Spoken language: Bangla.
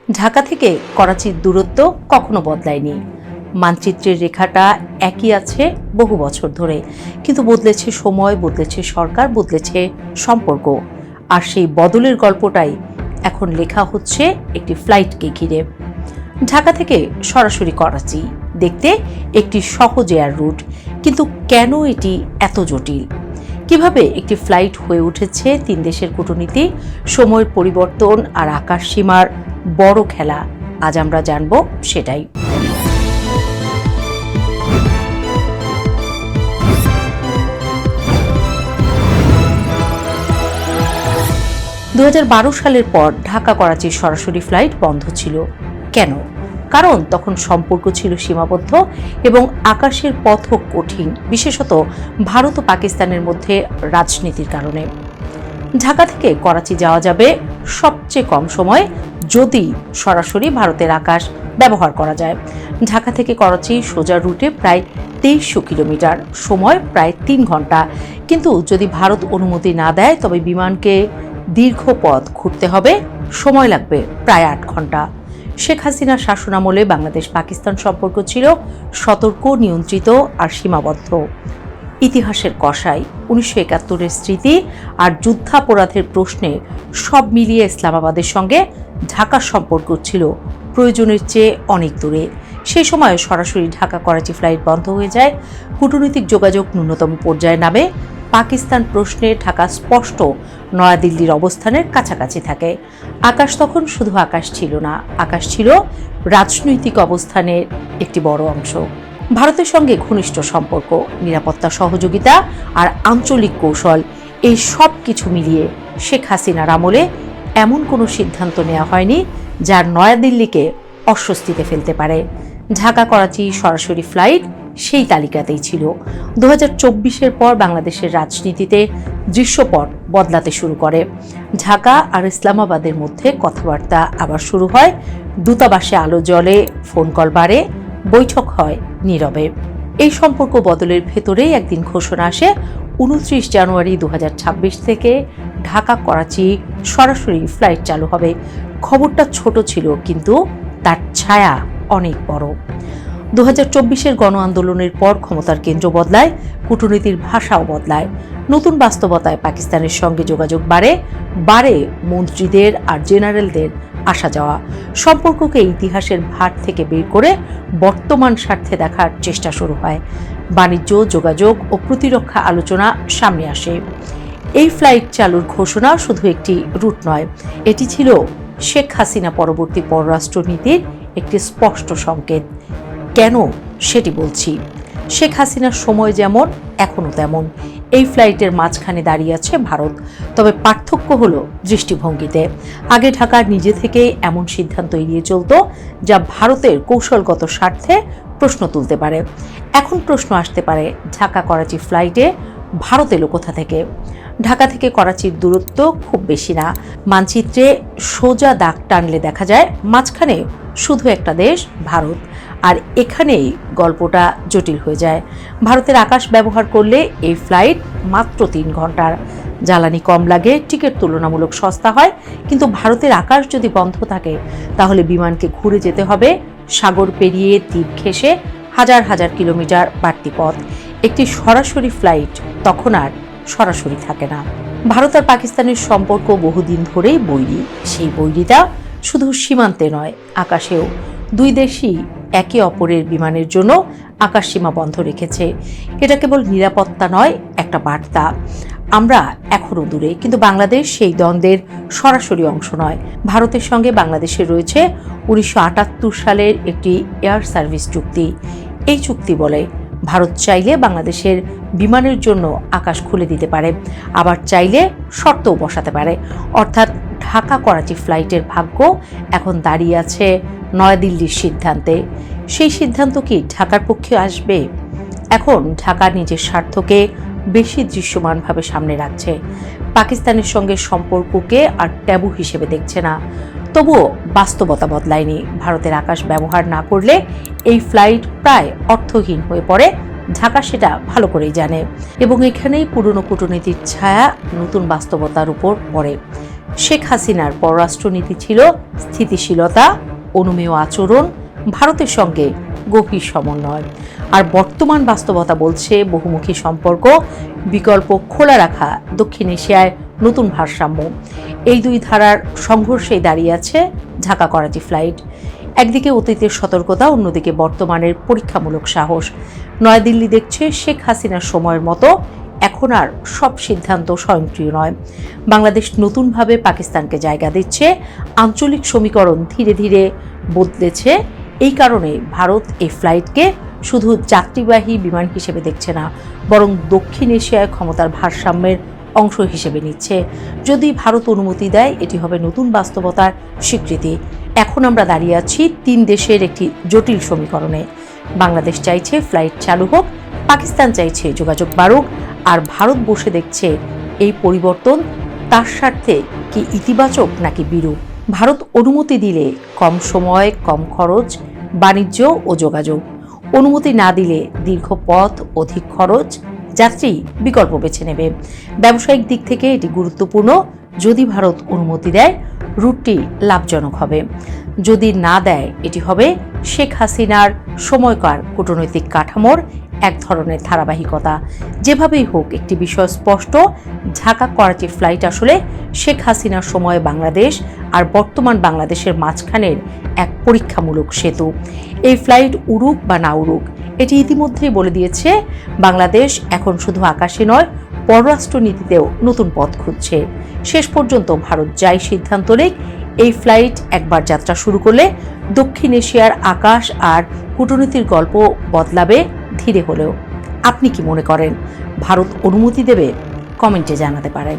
ঢাকা থেকে করাচির দূরত্ব কখনো বদলায়নি। মানচিত্রের রেখাটা একই আছে বহু বছর ধরে, কিন্তু বদলেছে সময়, বদলেছে সরকার, বদলেছে সম্পর্ক। আর সেই বদলের গল্পটাই এখন লেখা হচ্ছে একটি ফ্লাইটকে ঘিরে। ঢাকা থেকে সরাসরি করাচি দেখতে একটি সহজ এয়ার রুট, কিন্তু কেন এটি এত জটিল? কিভাবে একটি ফ্লাইট হয়ে উঠেছে তিন দেশের কূটনীতি, সময়ের পরিবর্তন আর আকাশ সীমার বড় খেলা? আজ আমরা জানব সেটাই। 2012 সালের পর ঢাকা করাচির সরাসরি ফ্লাইট বন্ধ ছিল। কেন? কারণ তখন সম্পর্ক ছিল সীমাবদ্ধ এবং আকাশের পথও কঠিন, বিশেষত ভারত ও পাকিস্তানের মধ্যে রাজনীতির কারণে। ঢাকা থেকে করাচি যাওয়া যাবে সবচেয়ে কম সময় যদি সরাসরি ভারতের আকাশ ব্যবহার করা যায়। ঢাকা থেকে করাচি সোজা রুটে প্রায় 2300 কিলোমিটার, সময় প্রায় 3 ঘন্টা। কিন্তু যদি ভারত অনুমতি না দেয় তবে বিমানকে দীর্ঘ পথ ঘুরতে হবে, সময় লাগবে প্রায় 8 ঘন্টা। শেখ হাসিনার শাসনামলে বাংলাদেশ পাকিস্তান সম্পর্ক ছিল সতর্ক, নিয়ন্ত্রিত আর সীমাবদ্ধ। ইতিহাসের কষাই, 1971-এর স্মৃতি আর যুদ্ধাপরাধের প্রশ্নে সব মিলিয়ে ইসলামাবাদের সঙ্গে ঢাকার সম্পর্ক ছিল প্রয়োজনের চেয়ে অনেক দূরে। সেই সময় সরাসরি ঢাকা করাচি ফ্লাইট বন্ধ হয়ে যায়, কূটনৈতিক যোগাযোগ ন্যূনতম পর্যায়ে নামে। পাকিস্তান প্রশ্নে ঢাকা স্পষ্ট নয়াদিল্লির অবস্থানের কাছাকাছি থাকে। আকাশ তখন শুধু আকাশ ছিল না, আকাশ ছিল রাজনৈতিক অবস্থানের একটি বড় অংশ। ভারতের সঙ্গে ঘনিষ্ঠ সম্পর্ক, নিরাপত্তা সহযোগিতা আর আঞ্চলিক কৌশল, এই সব কিছু মিলিয়ে শেখ হাসিনার আমলে এমন কোনো সিদ্ধান্ত নেওয়া হয়নি যার নয়াদিল্লিকে অস্বস্তিতে ফেলতে পারে। ঢাকা করাচি সরাসরি ফ্লাইট সেই তালিকাতেই ছিল। 2024-এর পর বাংলাদেশের রাজনীতিতে দৃশ্যপট বদলাতে শুরু করে। ঢাকা আর ইসলামাবাদের মধ্যে কথাবার্তা আবার শুরু হয়, দূতাবাসে আলো জ্বলে, ফোন কল বাড়ে, বৈঠক হয় নীরবে। এই সম্পর্ক বদলের ভেতরেই একদিন ঘোষণা আসে, 29 জানুয়ারি 2026 থেকে ঢাকা করাচি সরাসরি ফ্লাইট চালু হবে। খবরটা ছোট ছিল, কিন্তু তার ছায়া অনেক বড়। 2024-এর গণ আন্দোলনের পর ক্ষমতার কেন্দ্র বদলায়, কূটনীতির ভাষাও বদলায়। নতুন বাস্তবতায় পাকিস্তানের সঙ্গে যোগাযোগ বাড়ে মন্ত্রীদের আর জেনারেলদের আসা যাওয়া। সম্পর্ককে ইতিহাসের ভাট থেকে বের করে বর্তমান স্বার্থে দেখার চেষ্টা শুরু হয়। বাণিজ্য, যোগাযোগ ও প্রতিরক্ষা আলোচনা সামনে আসে। এই ফ্লাইট চালুর ঘোষণা শুধু একটি রুট নয়, এটি ছিল শেখ হাসিনা পরবর্তী পররাষ্ট্রনীতির একটি স্পষ্ট সংকেত। কেন সেটি বলছি। শেখ হাসিনার সময় যেমন এখনো তেমন, এই ফ্লাইটের মাঝখানে দাঁড়িয়ে আছে ভারত। তবে পার্থক্য হলো দৃষ্টিভঙ্গিতে। আগে ঢাকা নিজে থেকে এমন সিদ্ধান্ত এড়িয়ে চলত যা ভারতের কৌশলগত স্বার্থে প্রশ্ন তুলতে পারে। এখন প্রশ্ন আসতে পারে, ঢাকা করাচি ফ্লাইটে ভারত এলো কোথা থেকে? ঢাকা থেকে করাচির দূরত্ব খুব বেশি না। মানচিত্রে সোজা দাগ টানলে দেখা যায় মাঝখানে শুধু একটা দেশ, ভারত। আর এখানেই গল্পটা জটিল হয়ে যায়। ভারতের আকাশ ব্যবহার করলে এই ফ্লাইট মাত্র 3 ঘন্টার। জ্বালানি কম লাগে, টিকিট তুলনামূলক সস্তা হয়। কিন্তু ভারতের আকাশ যদি বন্ধ থাকে তাহলে বিমানকে ঘুরে যেতে হবে, সাগর পেরিয়ে, দ্বীপ ঘেঁষে, হাজার হাজার কিলোমিটার বাড়তি পথ। একটি সরাসরি ফ্লাইট তখন আর সরাসরি থাকে না। ভারত আর পাকিস্তানের সম্পর্ক বহুদিন ধরেই বৈরী। সেই বৈরিতা শুধু সীমান্তে নয়, আকাশেও। দুই দেশই একে অপরের বিমানের জন্য আকাশ সীমা বন্ধ রেখেছে। এটা কেবল নিরাপত্তা নয়, একটা বার্তা। আমরা এখনো দূরে, কিন্তু বাংলাদেশ সেই দ্বন্দ্বের সরাসরি অংশ নয়। ভারতের সঙ্গে বাংলাদেশের রয়েছে 1978 সালের একটি এয়ার সার্ভিস চুক্তি। এই চুক্তি বলে ভারত চাইলে বাংলাদেশের বিমানের জন্য আকাশ খুলে দিতে পারে, আবার চাইলে শর্তও বসাতে পারে। অর্থাৎ ঢাকা করাচি ফ্লাইটের ভাগ্য এখন দাঁড়িয়ে আছে নয়াদিল্লির সিদ্ধান্তে। সেই সিদ্ধান্ত কি ঢাকার পক্ষে আসবে? এখন ঢাকা নিজের স্বার্থকে বেশি দৃশ্যমানভাবে সামনে রাখছে। পাকিস্তানের সঙ্গে সম্পর্ককে আর ট্যাবু হিসেবে দেখছে না। তবুও বাস্তবতা বদলায়নি। ভারতের আকাশ ব্যবহার না করলে এই ফ্লাইট প্রায় অর্থহীন হয়ে পড়ে। ঢাকা সেটা ভালো করেই জানে, এবং এখানেই পুরনো কূটনীতির ছায়া নতুন বাস্তবতার উপর পড়ে। শেখ হাসিনার পররাষ্ট্রনীতি ছিল স্থিতিশীলতা, অনুমেয় আচরণ, ভারতের সঙ্গে গভীর সমন্বয়। আর বর্তমান বাস্তবতা বলছে বহুমুখী সম্পর্ক, বিকল্প খোলা রাখা, দক্ষিণ এশিয়ায় নতুন ভারসাম্য। এই দুই ধারার সংঘর্ষেই দাঁড়িয়ে আছে ঢাকা করাচি ফ্লাইট। একদিকে অতীতের সতর্কতা, অন্যদিকে বর্তমানের পরীক্ষামূলক সাহস। নয়াদিল্লি দেখছে শেখ হাসিনার সময়ের মতো এখন আর সব সিদ্ধান্ত স্বয়ংক্রিয় নয়। বাংলাদেশ নতুনভাবে পাকিস্তানকে জায়গা দিচ্ছে, আঞ্চলিক সমীকরণ ধীরে ধীরে বদলেছে। এই কারণে ভারত এই ফ্লাইটকে শুধু যাত্রীবাহী বিমান হিসেবে দেখছে না, বরং দক্ষিণ এশিয়ায় ক্ষমতার ভারসাম্যের অংশ হিসেবে নিচ্ছে। যদি ভারত অনুমতি দেয়, এটি হবে নতুন বাস্তবতার স্বীকৃতি। এখন আমরা দাঁড়িয়ে আছি তিন দেশের একটি জটিল সমীকরণে। বাংলাদেশ চাইছে ফ্লাইট চালু হোক, পাকিস্তান চাইছে যোগাযোগ বাড়ুক, আর ভারত বসে দেখছে এই পরিবর্তন তার স্বার্থে কি ইতিবাচক নাকি বিরূপ। ভারত অনুমতি দিলে কম সময়, কম খরচ, বাণিজ্য ও যোগাযোগ। অনুমতি না দিলে দীর্ঘ পথ, অধিক খরচ, যাত্রী বিকল্প বেছে নেবে। ব্যবসায়িক দিক থেকে এটি গুরুত্বপূর্ণ। যদি ভারত অনুমতি দেয়, রুটটি লাভজনক হবে। যদি না দেয়, এটি হবে শেখ হাসিনার সময়কার কূটনৈতিক কাঠামোর এক ধরনের ধারাবাহিকতা। যেভাবেই হোক, একটি বিষয় স্পষ্ট, ঢাকা করাচি ফ্লাইট আসলে শেখ হাসিনার সময়ে বাংলাদেশ আর বর্তমান বাংলাদেশের মাঝখানের এক পরীক্ষামূলক সেতু। এই ফ্লাইট উড়ুক বা না উড়ুক, এটি ইতিমধ্যেই বলে দিয়েছে বাংলাদেশ এখন শুধু আকাশে নয়, পররাষ্ট্রনীতিতেও নতুন পথ খুঁজছে। শেষ পর্যন্ত ভারত যাই সিদ্ধান্ত নিক, এই ফ্লাইট একবার যাত্রা শুরু করলে দক্ষিণ এশিয়ার আকাশ আর কূটনীতির গল্প বদলাবে ধীরে হলেও। আপনি কি মনে করেন ভারত অনুমতি দেবে? কমেন্টে জানাতে পারেন।